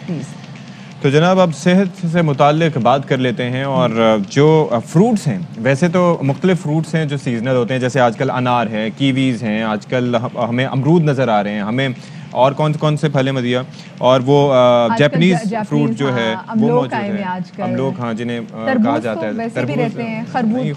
Please. تو جناب اب صحت سے متعلق بات کر لیتے ہیں, اور جو فروٹس ہیں, ویسے تو مختلف فروٹس ہیں جو سیزنل ہوتے ہیں, جیسے آج کل انار ہے, کیویز ہیں, آج کل ہمیں امرود نظر آ رہے ہیں, ہمیں اور کون سے پھل ہیں مدیہ, اور وہ جیپنیز فروٹ جو ہے وہ موجود ہے, املوک, ہاں جنہیں کہا جاتا ہے,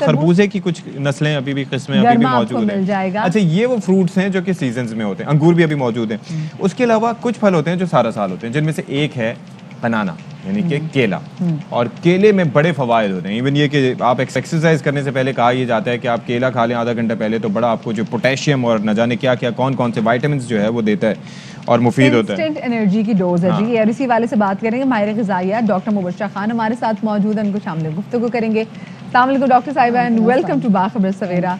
خربوزے کی کچھ نسلیں ابھی بھی قسمیں ابھی بھی موجود ہیں. اچھا, یہ وہ فروٹس ہیں جو کہ سیزنز میں ہوتے ہیں, انگور بھی ابھی موجود ہیں. اس کے علاوہ کچھ پھل ہوتے ہیں جو سارا سال ہوتے ہیں, جن میں سے ایک ہے بنانا, یعنی کہ کیلا. اور کیلے میں بڑے فوائد ہوتے ہیں. ایون یہ کہ آپ ایکسرسائز کرنے سے پہلے کہا یہ جاتا ہے کہ آپ کیلا کھا لیں آدھا گھنٹہ پہلے, تو بڑا آپ کو جو پوٹیشیم اور نہ جانے کیا کون سے وائٹامنس جو ہے وہ دیتا ہے اور مفید ہوتا ہے. انسٹنٹ انرجی کی ڈوز ہے جی. اور اسی والے سے بات کریں گے, ماہر غذائیات ڈاکٹر مبشرہ خان ہمارے ساتھ موجود ہیں, ان کو شامل گفتگو کریں گے. السلام علیکم ڈاکٹر صاحبہ, اینڈ ویلکم ٹو باخبر سویرا.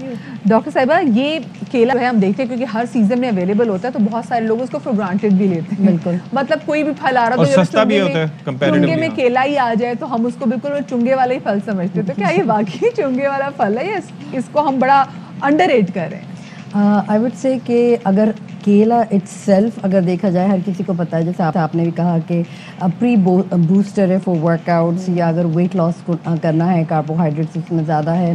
ڈاکٹر صاحبہ, یہ کیلا جو ہے ہم دیکھتے ہیں کیونکہ ہر سیزن میں اویلیبل ہوتا ہے, تو بہت سارے لوگ اس کو فار گرانٹیڈ بھی لیتے ہیں. بالکل, مطلب کوئی بھی پھل آ رہا ہے, سستا بھی ہوتا ہے کمپیریٹیولی. چنگے میں کیلا ہی آ جائے تو ہم اس کو بالکل چنگے والا ہی پھل سمجھتے ہیں. تو کیا یہ واقعی چنگے والا پھل ہے یا اس کو ہم بڑا انڈر ریٹ کر رہے ہیں؟ آئی وڈ سے کہ اگر کیلا اٹ سیلف اگر دیکھا جائے, ہر کسی کو پتہ ہے, جیسے آپ نے بھی کہا کہ پری بوسٹر ہے فور ورک آؤٹس, یا اگر ویٹ لاس کرنا ہے, کاربوہائیڈریٹس اس میں زیادہ ہے.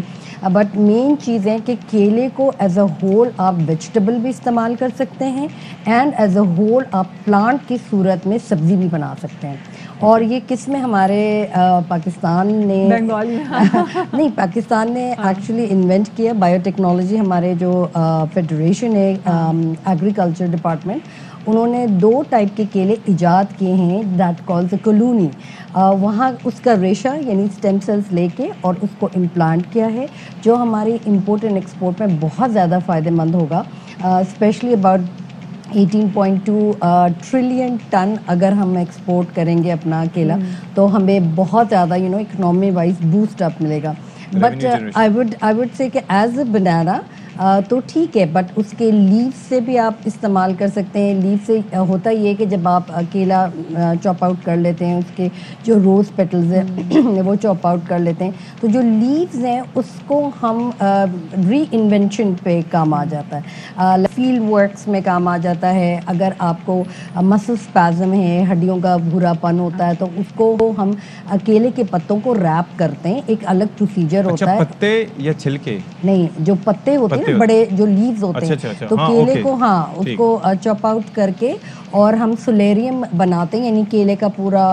بٹ مین چیز ہے کہ کیلے کو ایز اے ہول آپ ویجیٹیبل بھی استعمال کر سکتے ہیں, اینڈ ایز اے ہول آپ پلانٹ کی صورت میں سبزی بھی بنا سکتے ہیں. اور یہ کس میں ہمارے پاکستان نے نہیں, پاکستان نے ایکچولی انوینٹ کیا بایو ٹیکنالوجی. ہمارے جو فیڈریشن ہے ایگریکلچر ڈپارٹمنٹ, انہوں نے 2 ٹائپ کے کیلے ایجاد کیے ہیں, دیٹ کالز کلونی. وہاں اس کا ریشہ یعنی اسٹیم سیلس لے کے اور اس کو امپلانٹ کیا ہے, جو ہماری امپورٹ اینڈ ایکسپورٹ میں بہت زیادہ فائدہ مند ہوگا. اسپیشلی اباؤٹ 18.2 ٹریلین ٹن اگر ہم ایکسپورٹ کریں گے اپنا کیلا, تو ہمیں بہت زیادہ اکنامی وائز بوسٹ اپ ملے گا. بٹ آئی وڈ سے کہ ایز اے بنانا تو ٹھیک ہے, بٹ اس کے لیوز سے بھی آپ استعمال کر سکتے ہیں. لیو سے ہوتا یہ ہے کہ جب آپ کیلا چاپ آؤٹ کر لیتے ہیں, اس کے جو روز پیٹلز ہیں وہ چاپ آؤٹ کر لیتے ہیں, تو جو لیوز ہیں اس کو ہم ری انوینشن پہ کام آ جاتا ہے, فیلڈ ورکس میں کام آ جاتا ہے. اگر آپ کو مسل اسپازم ہے, ہڈیوں کا بھورا پن ہوتا ہے, تو اس کو ہم کیلے کے پتوں کو ریپ کرتے ہیں, ایک الگ پروسیجر ہوتا ہے. پتے یا چھلکے؟ نہیں, جو پتے ہوتے ہیں بڑے جو لیوز ہوتے ہیں, تو کیلے کو اس کو چاپ آؤٹ کر کے اور ہم سولیریم بناتے ہیں, یعنی کیلے کا پورا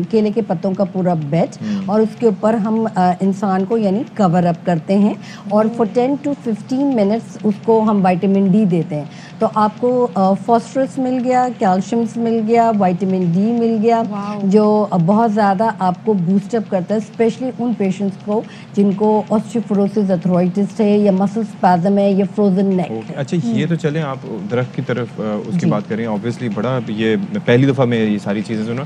کیلے کے پتوں کا پورا بیڈ, اور اس کے اوپر ہم انسان کو یعنی کور اپ کرتے ہیں, اور فور 10 to 15 منٹس اس کو ہم وائٹامن ڈی دیتے ہیں. تو آپ کو فاسفورس مل گیا, کیلشیمس مل گیا, وائٹامن ڈی مل گیا, جو بہت زیادہ آپ کو بوسٹ اپ کرتا ہے, اسپیشلی ان پیشنٹس کو جن کو آسٹیوپوروسس ارتھرائٹس ہے یا مسل اسپازم ہے یا فروزن نیک. اچھا, یہ تو چلیں آپ درخت کی طرف اس کی بات کریں. اوبویسلی بڑا یہ پہلی دفعہ میں یہ ساری چیزیں سنا.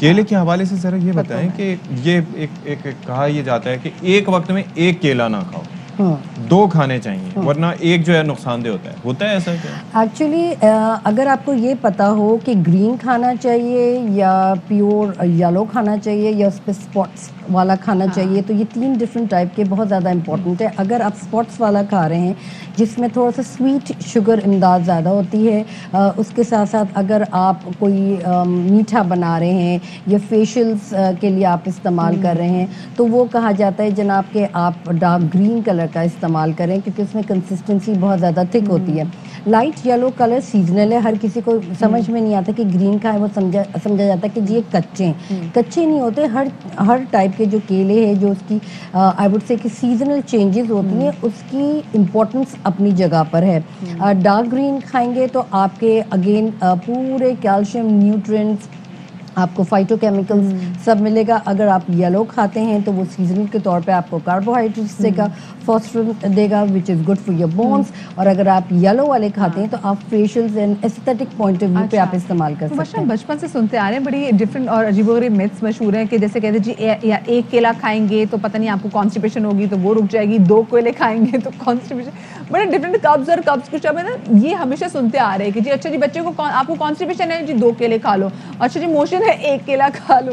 کیلے کے حوالے سے ذرا یہ بتائیں کہ یہ ایک کہا یہ جاتا ہے کہ ایک وقت میں ایک کیلا نہ کھاؤ, 2 کھانے چاہیے, ورنہ ایک جو ہے نقصان دہ ہوتا ہے ایسا کیا؟ ایکچولی اگر آپ کو یہ پتا ہو کہ گرین کھانا چاہیے یا پیور یلو کھانا چاہیے یا اس پہ اسپاٹس والا کھانا چاہیے, تو یہ 3 ڈفرینٹ ٹائپ کے بہت زیادہ امپورٹنٹ ہے. اگر آپ اسپاٹس والا کھا رہے ہیں جس میں تھوڑا سا سویٹ شوگر امداد زیادہ ہوتی ہے, اس کے ساتھ ساتھ اگر آپ کوئی میٹھا بنا رہے ہیں یا فیشیلز کے لیے آپ استعمال کر رہے ہیں, تو وہ کہا جاتا ہے جناب کہ آپ ڈارک گرین کلر کا استعمال کریں, کیونکہ اس میں کنسسٹنسی بہت زیادہ تھک ہوتی ہے. لائٹ یلو کلر سیزنل ہے, ہر کسی کو سمجھ میں نہیں آتا کہ گرین کھائے, وہ سمجھا جاتا ہے کہ جی یہ کچے نہیں ہوتے. ہر ٹائپ کے جو کیلے ہیں جو اس کی آئی وڈ سے کہ سیزنل چینجز ہوتی ہیں, اس کی امپورٹنس اپنی جگہ پر ہے. ڈارک گرین کھائیں گے تو آپ کے اگین پورے کیلشیم نیوٹرینٹس آپ کو فائٹو کیمیکلز سب ملے گا. اگر آپ یلو کھاتے ہیں تو وہ سیزنل کے طور پہ آپ کو کاربوہائیڈریٹس دے گا, فاسفورس دے گا which is good for your bones. اور اگر آپ یلو والے کھاتے ہیں تو آپ facials and aesthetic point of view پہ آپ استعمال کر سکتے ہیں. بچپن سے سنتے آ رہے ہیں, بڑی ڈفرینٹ اور عجیب و غریب میتھس مشہور ہیں کہ جیسے کہتے ہیں جی یا ایک کیلا کھائیں گے تو پتہ نہیں آپ کو کانسٹیپیشن ہوگی تو وہ رک جائے گی, 2 کیلے کھائیں گے تو کانسٹیپیشن. بڑے ڈفرینٹ کبز اور کبز کچھ اب ہے نا, یہ ہمیشہ سنتے آ رہے ہیں کہ جی اچھا جی بچے کو آپ کو کانسٹیپیشن ہے جی 2 کیلے کھا لو, اچھا جی موشن ہے 1 کیلا کھا لو.